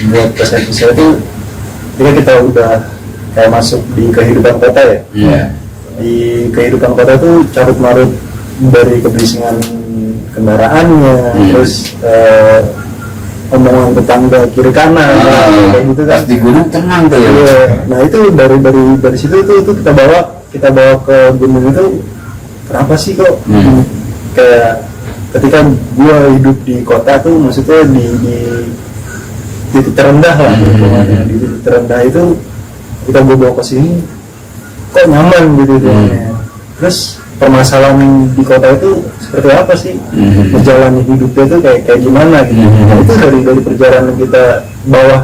buat persepsi saya itu, ketika kita udah kayak masuk di kehidupan kota ya, di kehidupan kota itu carut marut dari kebisingan kendaraannya, terus omongan tetangga kiri kanan kayak gitu kan. Di gunung tenang tuh ya. Nah itu dari situ itu kita bawa ke gunung itu, kenapa sih kok kayak ketika gua hidup di kota tuh maksudnya di titik terendah lah, di titik terendah itu kita bawa ke sini kok nyaman gitu terus permasalahan di kota itu seperti apa sih, menjalani hidupnya itu kayak gimana gitu. Nah, itu dari perjalanan kita bawah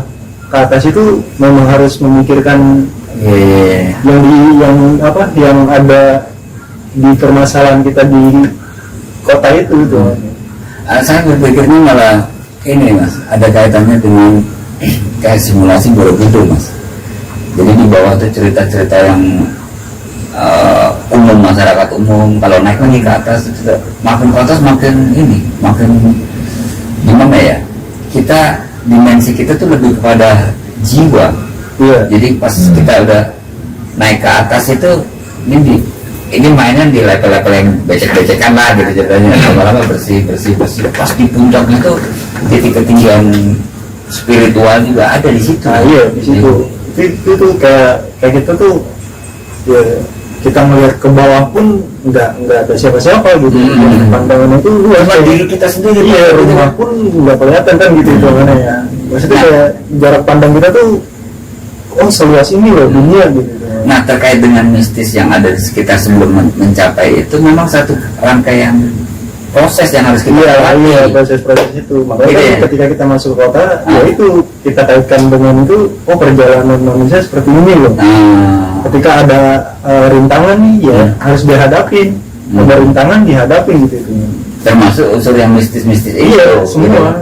ke atas itu memang harus memikirkan yang ada di permasalahan kita di kota itu gitu. Saya berpikirnya malah ini mas, ada kaitannya dengan kayak simulasi Borobudur mas. Jadi di bawah itu cerita-cerita yang umum, masyarakat umum. Kalau naik lagi ke atas, makin ke atas makin gimana ya, kita dimensi kita tuh lebih kepada jiwa. Jadi pas kita udah naik ke atas itu ini mainan di level-level yang becek-becekan lah gitu ceritanya, lama-lama bersih. Pas di puncaknya tuh titik ketinggian spiritual juga ada di situ. Iya di situ. Itu kayak kita tuh ya, kita melihat ke bawah pun nggak ada siapa-siapa gitu. Pandangan itu luas, diri kita sendiri. Iya, rumah pun nggak kelihatan kan gitu hitungannya ya. Maksudnya kayak jarak pandang kita tuh seluas ini loh dunia gitu. Nah, terkait dengan mistis yang ada di sekitar sebelum mencapai itu memang satu rangkaian proses yang harus kita lalui. Iya, proses itu. Makanya ketika kita masuk kota, ya itu kita kaitkan dengan itu, perjalanan manusia seperti ini loh. Ketika ada rintangan nih, ya harus dihadapin. Ada rintangan dihadapin gitu. Termasuk unsur yang mistis-mistis itu. Iya,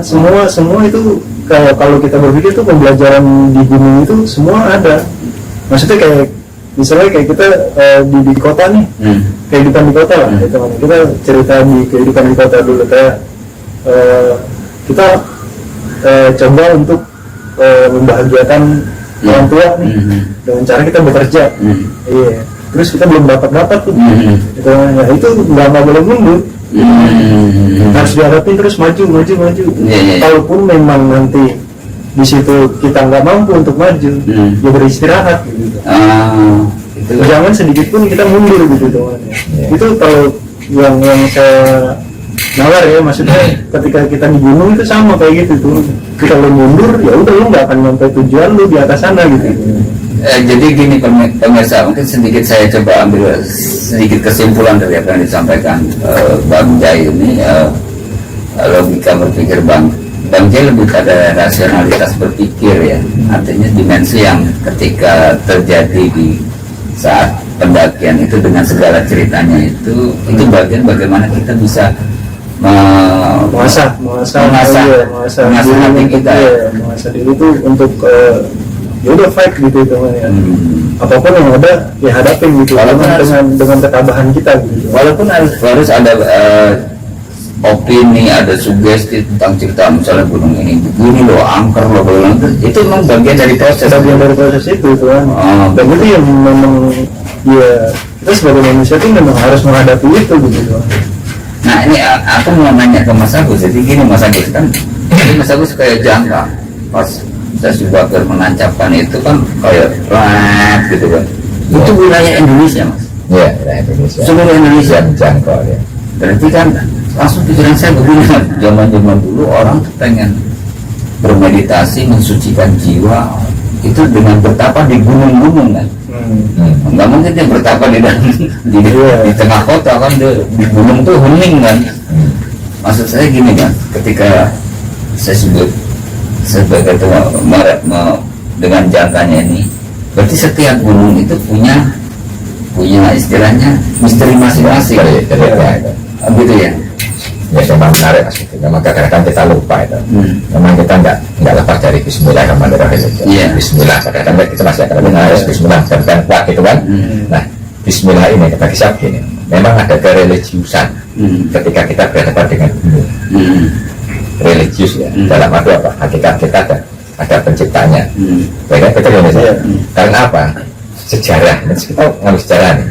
semua itu kalau kita berpikir tuh pembelajaran di gunung itu semua ada. Maksudnya kayak misalnya kayak kita di kota nih, kehidupan di kota lah, kita cerita di kehidupan di kota dulu kayak kita coba untuk membahagiakan orang tua nih dengan cara kita bekerja, terus kita belum dapat tuh, itu nggak boleh mundur, harus dihadapin terus maju. Kalaupun memang nanti di situ kita nggak mampu untuk maju, ya beristirahat gitu. Jangan sedikit pun kita mundur gitu Itu kalau yang saya nawar ya, maksudnya ketika kita di gunung itu sama kayak gitu tuh. Kita lo mundur, ya udah lu nggak akan sampai tujuan lu di atas sana gitu. Jadi gini pemirsa, mungkin sedikit saya coba ambil sedikit kesimpulan dari apa yang disampaikan Bang Jai ini. Logika berpikir Bang Jai lebih pada rasionalitas berpikir ya, artinya dimensi yang ketika terjadi di saat pendakian itu dengan segala ceritanya itu bagian bagaimana kita bisa mengasah hati kita, mengasah diri itu untuk ya udah fight gitu ya. Apapun yang ada ya hadapin gitu, dengan ketabahan kita gitu. Walaupun harus ada opini, ada sugesti tentang cerita misalnya gunung ini loh, angker loh, itu memang bagian dari proses itu kan. Dan itu yang memang ya kita sebagai manusia itu memang harus menghadapi itu gitu. Nah ini aku mau nanya ke Mas Agus, jadi gini Mas Agus kan, Mas Agus kayak jangka pas saya juga menancapkan itu kan kayak rat gitu kan. Itu wilayah Indonesia Mas? Iya, wilayah Indonesia. Seluruh Indonesia menjangkau ya. Berarti kan langsung pikiran saya begini, zaman dulu orang tuh pengen bermeditasi, mensucikan jiwa itu dengan bertapa di gunung-gunung kan. Nggak mungkin dia bertapa di tengah kota kan, di gunung tuh hening kan. Maksud saya gini kan, ketika saya sebut sebagai dengan jangkanya ini, berarti setiap gunung itu punya istilahnya misteri masing-masing gitu ya. Ya memang menarik Mas, memang kadang-kadang kita lupa itu. Memang kita nggak lepas dari Bismillahirrahmanirrahim. Bismillah, kadang-kadang kita masih akan harus Bismillah dan kuat gitu kan. Nah, Bismillah ini bagi saya begini, memang ada kereligiusan ketika kita berhadapan dengan gunung. Religius ya, dalam arti apa? Hakikat kita ada penciptanya. Baiknya kita Indonesia. Karena apa? Sejarah, kita ngambil sejarah nih.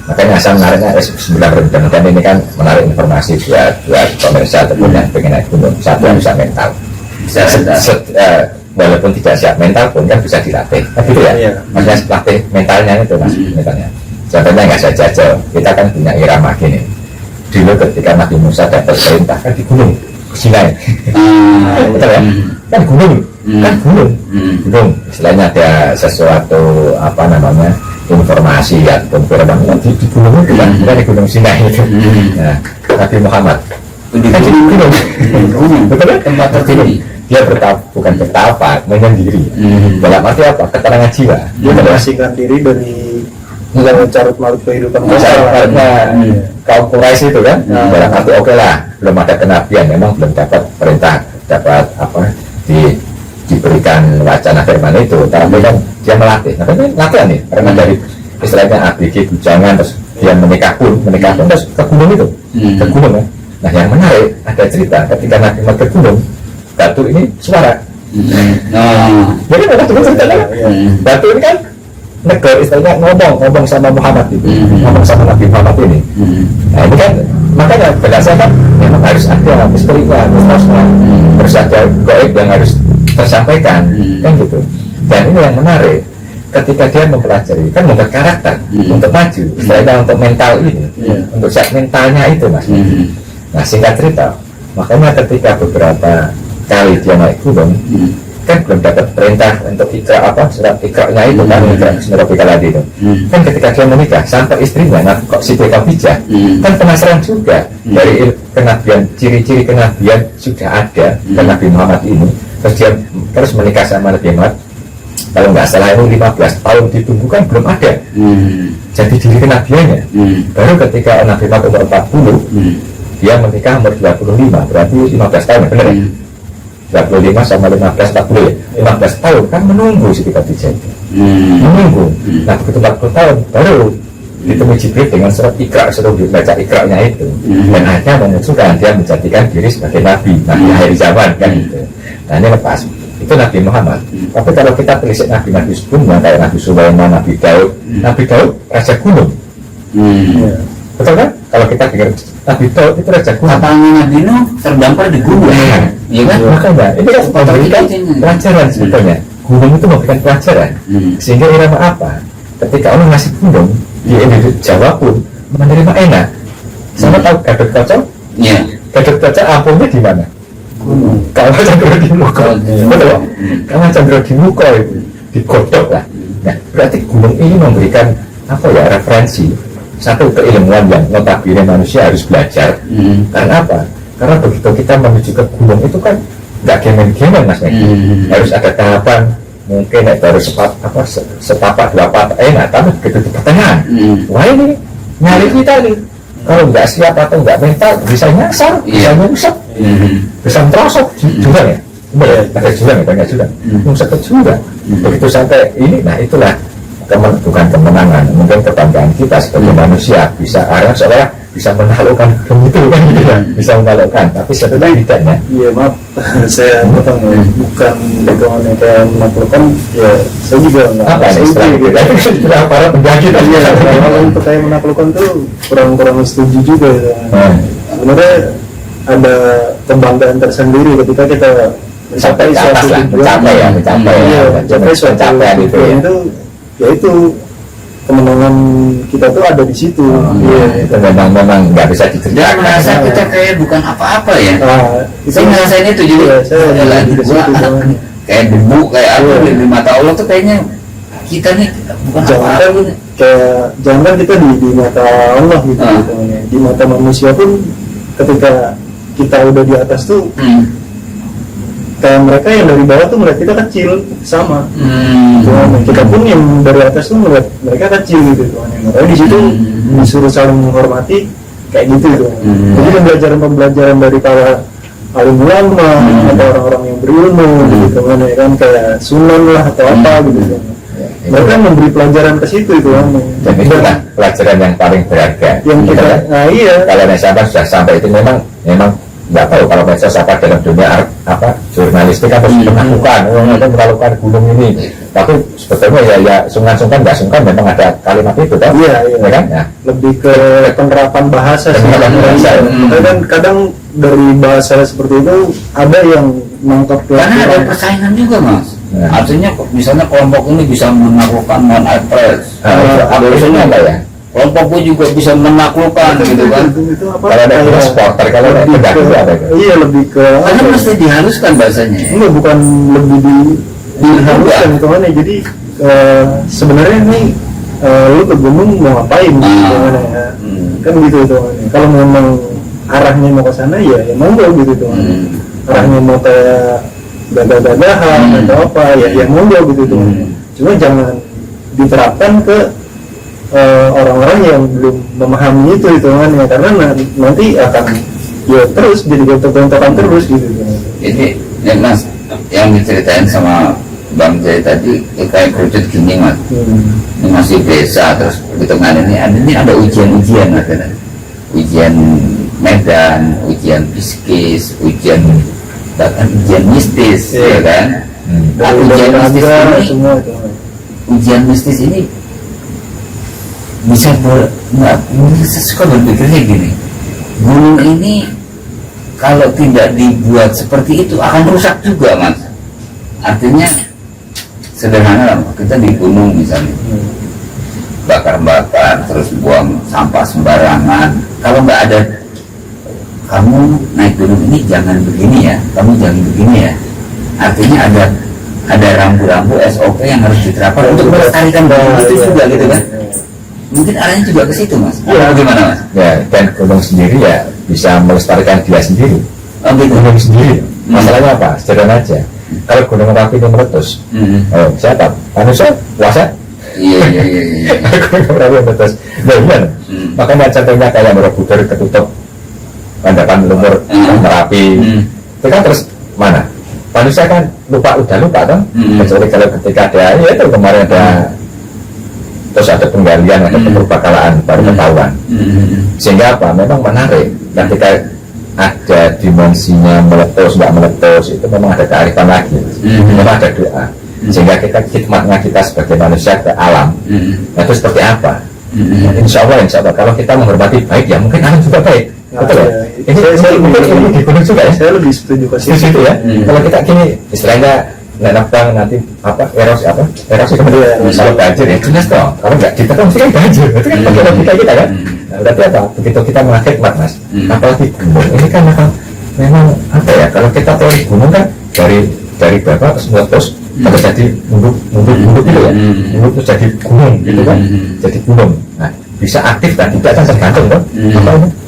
Makanya asal menariknya Bismillah, dan ini kan menarik informasi buat pemirsa ataupun yang pengen naik gunung. Satu yang bisa mental, walaupun tidak siap mental pun kan bisa dilatih, gitu ya. Makanya latih mentalnya itu Mas, mentalnya. Contohnya nggak saja kita kan punya irama gini, dulu ketika Nabi Musa dapat perintah kan di gunung Sinai. Betul ya? Kan gunung, gunung. Istilahnya ada sesuatu apa namanya informasi ataupun firman di gunung itu kan, bukan di gunung Sinai itu. Nah, Nabi Muhammad kan di gunung, betul kan? Tempat tertinggi. Dia bukan bertapa, menyendiri. Dalam arti apa? Keterangan jiwa. Dia mengasingkan diri dari carut marut kehidupan Karena kaum Quraisy itu kan, dalam arti oke lah, belum ada kenabian, memang belum dapat perintah, dapat apa diberikan wacana firman itu, tapi kan dia melatih. Nah, kan latihan nih, karena dari istilahnya ABG bujangan, terus dia menikah pun terus ke gunung itu, ke gunung ya. Nah, yang menarik ada cerita ketika Nabi Muhammad ke gunung, batu ini suara. Jadi ada ceritanya, batu ini kan negor istilahnya ngomong sama Muhammad itu, ngomong sama Nabi Muhammad ini. Nah ini kan makanya berdasarkan memang harus ada misterinya, harus ada gaib yang harus tersampaikan, kan gitu. Dan ini yang menarik, ketika dia mempelajari kan membuat karakter untuk maju, istilahnya untuk mental ini, untuk siap mentalnya itu mas. Nah singkat cerita, makanya ketika beberapa kali dia naik gunung, kan belum dapat perintah untuk ikra surat ikranya itu kan, ikra Bismillahirrahmanirrahim tadi itu. Kan ketika dia menikah sampai istrinya, nah kok Siti Khadijah kan penasaran juga dari kenabian, ciri-ciri kenabian sudah ada ke Nabi Muhammad ini, terus dia terus menikah sama Nabi Muhammad. Kalau nggak salah itu 15 tahun ditunggu kan belum ada. Jadi diri kenabiannya. Baru ketika Nabi Muhammad umur 40, dia menikah umur 25, berarti 15 tahun, benar ya? 25 sama 15, 40 ya? 15 tahun kan menunggu Siti Khadijah itu. Menunggu. Nah begitu 40 tahun baru ditemui Jibril dengan surat ikra, suruh dibaca ikranya itu. Dan akhirnya memunculkan dia menjadikan diri sebagai nabi akhir zaman kan gitu. Nah ini lepas itu Nabi Muhammad. Tapi kalau kita telisik nabi-nabi sebelumnya kayak Nabi Sulaiman, Nabi Daud raja gunung. Betul kan? Kalau kita dengar Nabi Daud itu raja gunung. Katanya Nabi Nuh terdampar di gunung. Iya kan? Makanya ini kan memberikan pelajaran sebetulnya. Gunung itu memberikan pelajaran. Sehingga irama apa? Ketika orang ngasih gunung di Indonesia Jawa pun menerima enak. Sama tahu Gatot Kaca? Iya. Gatot Kaca ampunnya di mana? Kalau Candro di Muko, betul. Kalau Candro di Muko itu digodok lah. Nah, berarti gunung ini memberikan apa ya referensi satu keilmuan yang notabene manusia harus belajar. Karena apa? Karena begitu kita menuju ke gunung itu kan nggak gemen-gemen mas Meki. Harus ada tahapan, mungkin baru setapak dua papak tapi begitu di pertengahan. Wah ini nyari kita nih. Kalau nggak siap atau nggak mental bisa nyasar, bisa nyungsep, bisa merosot jurang ya. Ada jurang ya, banyak jurang. Nyungsep ke jurang. Begitu sampai ini, nah itulah bukan kemenangan, mungkin kebanggaan kita sebagai manusia bisa seolah bisa menaklukkan begitu kan gitu ya, bisa menaklukkan, tapi sebetulnya tidaknya. Iya maaf, saya bukan hitungannya kayak menaklukkan, ya saya juga nggak. Apa nih istilah itu? Tapi sudah para penjajah tadi. Iya, kalau untuk kayak menaklukkan tuh kurang setuju juga. Sebenarnya ada kebanggaan tersendiri ketika kita mencapai ke atas lah, mencapai suatu itu ya itu kemenangan kita tuh ada di situ. Itu memang nggak bisa diceritakan. Dan merasa kita kayak bukan apa-apa ya. Saya ngerasain itu juga. Saya lagi kayak debu, kayak apa di mata Allah tuh kayaknya kita nih bukan apa-apa. Kayak jangan kita di mata Allah gitu. Di mata manusia pun ketika kita udah di atas tuh kayak mereka yang dari bawah tuh melihat kita kecil sama. Kita pun yang dari atas tuh melihat mereka kecil gitu. Makanya di situ disuruh saling menghormati kayak gitu. Jadi pembelajaran dari para alim ulama atau orang-orang yang berilmu gitu kan kayak Sunan lah atau apa gitu. Mereka memberi pelajaran ke situ itu kan. Dan itu lah pelajaran yang paling berharga. Yang kita, iya. Kalau nasabah sudah sampai itu memang nggak tahu kalau medsos apa dalam dunia jurnalistik harus melakukan gunung ini, tapi sebetulnya ya sungkan nggak sungkan memang ada kalimat itu kan? Iya. Kan? Ya. Lebih ke penerapan bahasa sih. Kadang dari bahasa seperti itu ada yang nangkap karena ada persaingan juga mas. Artinya misalnya kelompok ini bisa menaklukkan non-Apres. Appresnya apa ya? kelompokku juga bisa menaklukkan gitu kan. Itu apa? Kalau ada kayak supporter, kalau ada lebih pendaki ke- apa itu? Iya, lebih ke Karena mesti diharuskan bahasanya. enggak, bukan lebih diharuskan itu kan ya. Jadi sebenarnya nih lu ke gunung mau ngapain gitu kan ya. Kan gitu itu kan. Kalau memang arahnya mau ke sana ya monggo gitu tuh. Arahnya mau kayak gagah-gagahan atau apa ya monggo gitu tuh. Cuma jangan diterapkan ke orang-orang yang belum memahami itu kan ya, karena nanti akan ya terus jadi gontok-gontokan terus gitu tuh. Ini ya Mas, yang diceritain sama Bang Jai tadi kayak kerucut gini Mas. Ini masih desa, terus di tengah ini ada ujian-ujian, ada ujian medan, ujian psikis, ujian bahkan ujian mistis, ya kan? Nah, ujian mistis ini, semua itu. ujian mistis ini bisa saya suka berpikirnya gini, gunung ini kalau tidak dibuat seperti itu akan rusak juga Mas. Artinya sederhana lah, kita di gunung misalnya bakar-bakar terus buang sampah sembarangan, kalau nggak ada kamu naik gunung ini jangan begini ya, kamu jangan begini ya, artinya ada rambu-rambu SOP yang harus diterapkan untuk melestarikan gunung itu juga gitu kan. Mungkin arahnya juga ke situ Mas. Iya. Bagaimana Mas? Ya, dan gunung sendiri ya bisa melestarikan dia sendiri. Oh gitu. Gunung sendiri. Masalahnya apa? Sederhana aja. Kalau gunung Merapi itu meletus, oh, siapa? Manusia puasa. Iya. Gunung Merapi meletus. Nah, benar. Makanya contohnya kayak Borobudur ketutup Pandapan Lumur Merapi. Itu kan terus mana? Manusia kan udah lupa kan? Kecuali kalau ketika ada, ya itu kemarin ada terus ada penggalian, ada penerbakalaan baru ketahuan. Sehingga apa? Memang menarik ketika ada dimensinya meletus nggak meletus, itu memang ada kearifan lagi. Memang ada doa, sehingga kita khidmatnya kita sebagai manusia ke alam. Nah, itu seperti apa? Insya Allah kalau kita menghormati baik ya mungkin alam juga baik. Nah, betul ya? saya Mungkin ini di gunung juga ya. Saya lebih setuju ke Di situ. situ ya. Kalau kita gini istilahnya nebang nanti erosi kemudian kalau banjir ya jelas toh, kalau nggak kita kan mesti kan banjir, itu kan pakai logika kita kan. Nah, berarti apa? Begitu kita mengakhirmat Mas, apalagi gunung ini kan memang apa ya, kalau kita tahu gunung kan dari berapa terus meletus terus jadi munduk gitu ya, munduk terus jadi gunung gitu kan, jadi gunung. Nah, bisa aktif dan tidak kan tergantung kan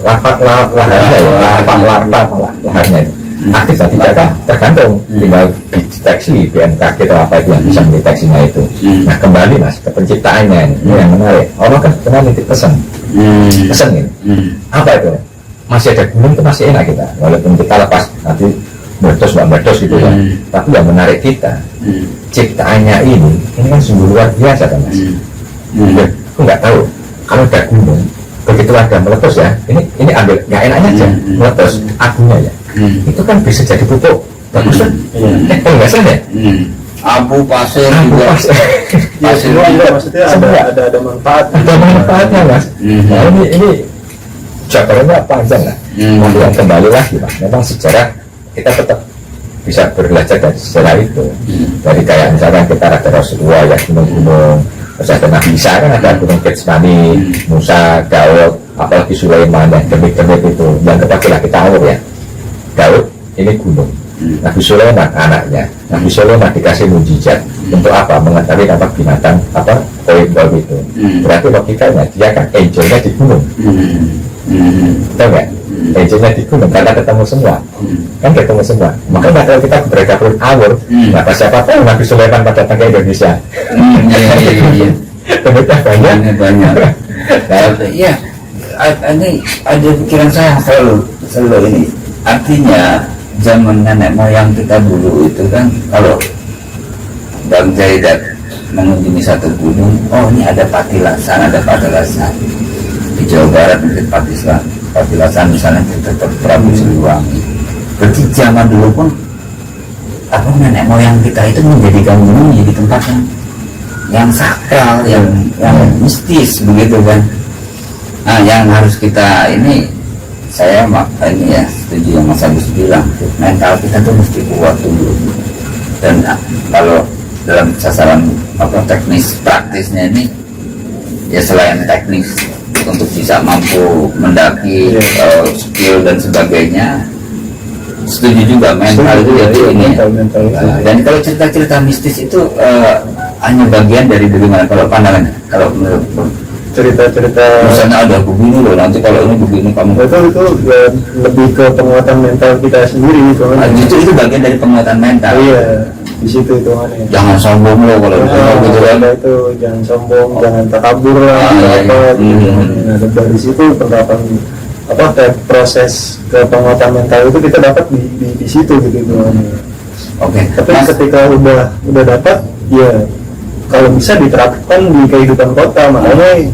apa ini laharnya ya, laharnya itu aktif dan tidak kan tergantung, tinggal dideteksi BMKG atau apa itu yang bisa mendeteksinya itu. Nah, kembali Mas ke penciptaannya ini yang menarik. Allah kan pernah nitip pesan ini apa itu, masih ada gunung itu masih enak kita, walaupun kita lepas nanti meledos gitu ya, tapi yang menarik kita ciptaannya ini kan sungguh luar biasa kan Mas. Aku nggak tahu kalau ada gunung begitu ada meletus ya, ini ambil nggak enaknya aja meletus abunya ya, itu kan bisa jadi pupuk bagus kan. Enggak salah ya, abu pasir juga. Ya semua enggak, maksudnya ada manfaatnya Mas. Nah, ini jabarannya panjang lah. Nanti yang kembali lagi Mas, memang sejarah kita tetap bisa belajar dari sejarah itu. Dari kayak misalkan kita ada Rasulullah ya, gunung-gunung, terus ada Nabi Isa kan, ada gunung Getsmani, Musa, Daud, apalagi Sulaiman dan demit-demit itu yang ketahuilah kita tahu ya. Daud ini gunung, Nabi Sulaiman anaknya, Nabi Sulaiman dikasih mujizat untuk apa? Mengetahui apa binatang apa koin itu. Berarti logikanya dia kan angelnya di gunung, tahu nggak? Angelnya di gunung karena ketemu semua, kan ketemu semua. Makanya kalau kita bergabung awur, nggak siapa tahu Nabi Sulaiman pada datang ke Indonesia. Iya. Temunya banyak. Ya, ini ada pikiran saya selalu ini. Artinya zaman nenek moyang kita dulu itu kan, kalau Bang Jaidat mengunjungi satu gunung, oh ini ada Patilasan di Jawa Barat, mungkin Patilasan misalnya kita Prabu Siliwangi. Berarti zaman dulu pun apa nenek moyang kita itu menjadikan gunung menjadi tempat yang sakral, yang mistis begitu kan. Nah, yang harus kita ini, saya ini ya setuju yang Mas Agus bilang, mental kita tuh mesti kuat dulu. Dan kalau dalam sasaran apa teknis praktisnya ini ya selain teknis untuk bisa mampu mendaki skill dan sebagainya, setuju juga mental itu jadi ini. Dan kalau cerita-cerita mistis itu hanya bagian dari bagaimana kalau pandangannya, kalau menurut cerita-cerita misalnya ada begini loh, nanti kalau ini begini kamu itu ya, lebih ke penguatan mental kita sendiri itu. justru itu bagian dari penguatan mental. Iya, di situ itu aneh. Jangan sombong loh kalau gitu kan. Itu jangan sombong, jangan takabur lah, Nah, dari situ penerapan kayak proses ke penguatan mental itu kita dapat di situ gitu. Oke. Tapi ketika udah dapat, ya kalau bisa diterapkan di kehidupan kota, makanya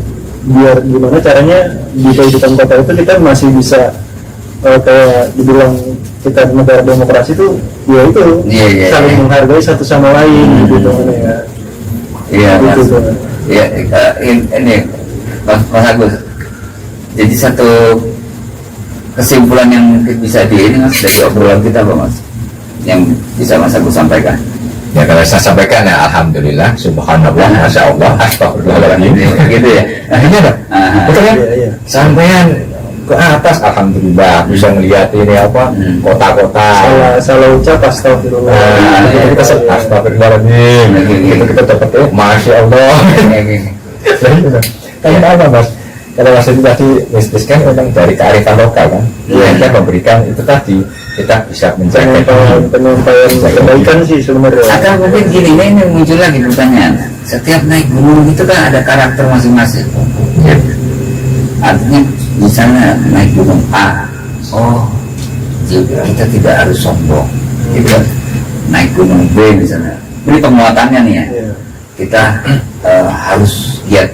biar gimana caranya di kehidupan kota itu kita masih bisa kayak dibilang kita negara demokrasi itu ya itu saling menghargai satu sama lain gitu ya. Iya, gitu, ini Mas Agus. Jadi satu kesimpulan yang mungkin bisa ini Mas dari obrolan kita Pak Mas, yang bisa Mas Agus sampaikan. Ya kalau saya sampaikan ya alhamdulillah, subhanallah, masya Allah, astagfirullahaladzim, gitu ya. Nah ini ada, betul kan? Iya. Sampean ke atas, alhamdulillah bisa melihat ini apa kota-kota. Salah ucap astagfirullah. Kita astagfirullahaladzim, kita dapat masya Allah. Kayak apa Mas? Kalau Mas itu tadi mistis kan memang dari kearifan lokal kan, kita memberikan itu tadi kita bisa menjaga penyampaian kebaikan sih sebenarnya. Atau mungkin gini, ini muncul lagi pertanyaan. Setiap naik gunung itu kan ada karakter masing-masing. Ya. Artinya misalnya naik gunung A, kita tidak harus sombong, gitu kan. Naik gunung B misalnya, ini penguatannya nih ya. Kita harus giat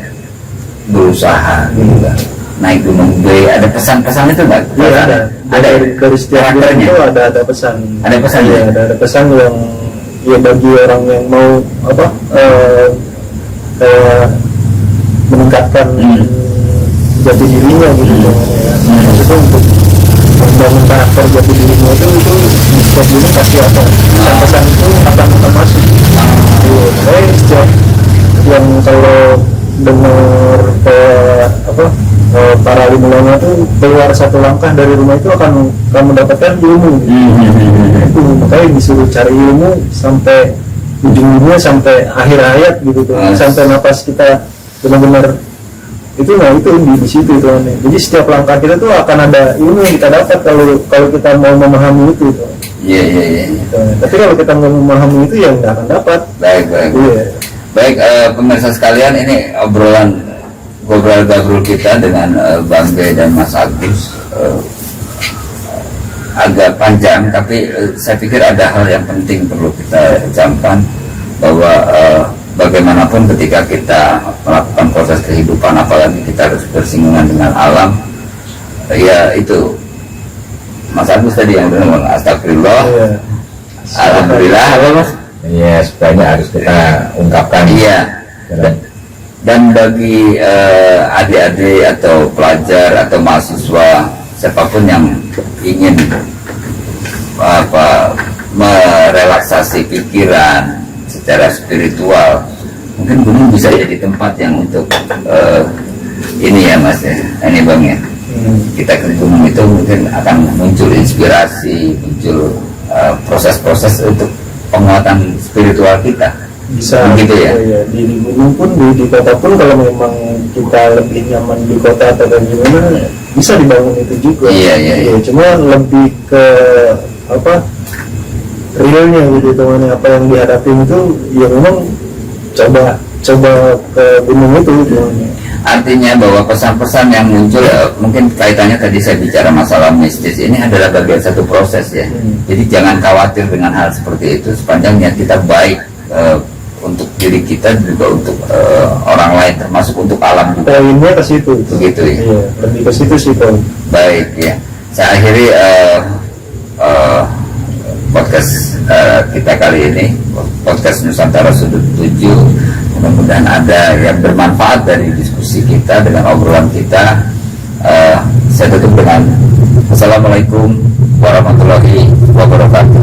berusaha gitu kan. Naik gunung B ada pesan-pesan itu nggak? Iya ada dari setiap gunung itu ada pesan. Ada pesan ya? Ada pesan yang ya bagi orang yang mau kayak meningkatkan jati dirinya gitu ya. Maksudnya untuk membangun karakter jati dirinya itu di setiap gunung pasti ada pesan-pesan itu akan masuk. Setiap yang kalau dengar para limulanya itu keluar satu langkah dari rumah itu akan kamu mendapatkan ilmu. Itu makanya disuruh cari ilmu sampai ujung-ujungnya sampai akhir hayat gitu tuh. Sampai napas kita benar-benar itu itu di situ itu. Jadi setiap langkah kita tuh akan ada ilmu yang kita dapat kalau kita mau memahami itu. Iya. Tapi kalau kita nggak memahami itu ya nggak akan dapat. Baik. Baik, pemirsa sekalian, ini obrolan ngobrol-gabrol kita dengan Bang B dan Mas Agus agak panjang, tapi saya pikir ada hal yang penting perlu kita camkan, bahwa bagaimanapun ketika kita melakukan proses kehidupan, apalagi kita harus bersinggungan dengan alam, ya itu Mas Agus tadi yang ngomong astagfirullah, alhamdulillah, apa Mas? Iya, sebenarnya harus kita ungkapkan. Iya. Dan bagi adik-adik atau pelajar atau mahasiswa siapapun yang ingin merelaksasi pikiran secara spiritual, mungkin gunung bisa jadi tempat yang untuk ini ya Mas ya, ini Bang ya. Kita ke gunung itu mungkin akan muncul inspirasi, muncul proses-proses untuk penguatan spiritual kita. Bisa begitu ya. Di gunung pun di kota pun kalau memang kita lebih nyaman di kota atau gimana bisa dibangun itu juga. Iya. Cuma lebih ke realnya gitu teman, apa yang dihadapin itu ya memang coba ke gunung itu teman. Artinya bahwa pesan-pesan yang muncul mungkin kaitannya tadi saya bicara masalah mistis ini adalah bagian satu proses ya. Jadi jangan khawatir dengan hal seperti itu sepanjang niat kita baik untuk diri kita juga untuk orang lain, termasuk untuk alam juga. Poinnya ke situ. Begitu ya. Iya, lebih ke situ sih poin. Baik ya. Saya akhiri podcast kita kali ini, podcast Nusantara Sudut 7. Mudah-mudahan ada yang bermanfaat dari diskusi kita dengan obrolan kita. Saya tutup dengan Assalamualaikum warahmatullahi wabarakatuh.